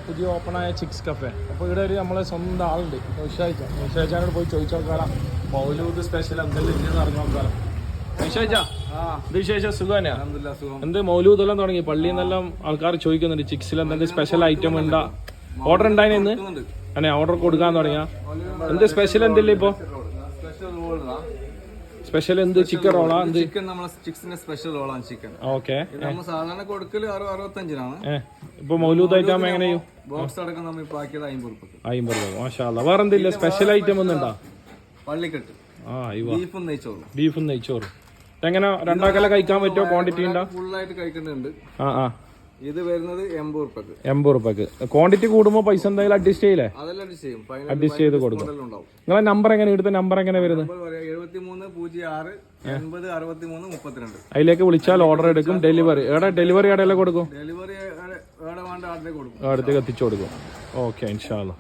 പുതിയ ഓപ്പണായ chicks cafe. അപ്പോൾ ഇവിടെ ഒരു നമ്മളെ സ്വന്തം ആളുണ്ട്, നിഷായിച്ചാനോട് പോയി ചോദിച്ചു നോക്കാറാ മൗലൂദ് സ്പെഷ്യൽ എന്തെല്ലാം ഇല്ലെന്ന് അറിഞ്ഞു നോക്കാറാ. നിഷായിച്ചാ ഇത് വിശേഷം സുഖം തന്നെയാ? എന്ത് മൗലൂദ് എല്ലാം തുടങ്ങി, പള്ളിയിൽ നിന്നെല്ലാം ആൾക്കാർ ചോദിക്കുന്നുണ്ട് ചിക്സിൽ എന്തെങ്കിലും സ്പെഷ്യൽ ഐറ്റം ഉണ്ടാ? ഓർഡർ ഉണ്ടായിന് ഇന്ന് അങ്ങനെ ഓർഡർ കൊടുക്കാൻ തുടങ്ങിയ? എന്ത് സ്പെഷ്യൽ എന്തില്ല ഇപ്പൊ? സ്പെഷ്യൽ എന്ത് ചിക്കൻ റോളാ? എന്ത് ചിക്കൻ നമ്മളെ ചിക്സിന്റെ സ്പെഷ്യൽ റോളാണ് ചിക്കൻ. ഓക്കെ, നമ്മൾ സാധാരണ കൊടുക്കല് 65 ഇപ്പൊ മൗലൂദ് ഐറ്റം എങ്ങനെയും ബോക്സ് അടക്കം നമ്മൾ ഇപ്പൊ ആക്കിയത് 50 രൂപ. 50 രൂപ. മാഷാ അല്ലാ. വേറെ എന്തില്ല സ്പെഷ്യൽ ഐറ്റം ഒന്നുണ്ടാ? പള്ളിക്കെട്ട് ബീഫും നെയ്ച്ചോറും. എങ്ങനെ രണ്ടാക്കല കഴിക്കാൻ പറ്റുമോ? ക്വാണ്ടിറ്റി ഉണ്ടാ? ഫുള്ളായിട്ട് കഴിക്കുന്നുണ്ട്. ഇത് വരുന്നത് 80 രൂപക്ക്. ക്വാണ്ടിറ്റി കൂടുമ്പോ പൈസ എന്തെങ്കിലും അഡ്ജസ്റ്റ് ചെയ്യില്ലേ? അതെല്ലാം അഡ്ജസ്റ്റ് ചെയ്ത് കൊടുക്കും. നിങ്ങളെ നമ്പർ എങ്ങനെ ഇവിടുത്തെ നമ്പർ എങ്ങനെ വരുന്നത്? 7306 അതിലേക്ക് വിളിച്ചാൽ ഓർഡർ എടുക്കും. ഡെലിവറി ഡെലിവറി എവിടെയെല്ലാം കൊടുക്കും? ഡെലിവറി അടുത്തേക്ക് എത്തിച്ചു കൊടുക്കും. ഓക്കെ, ഇൻഷാ അല്ലാ.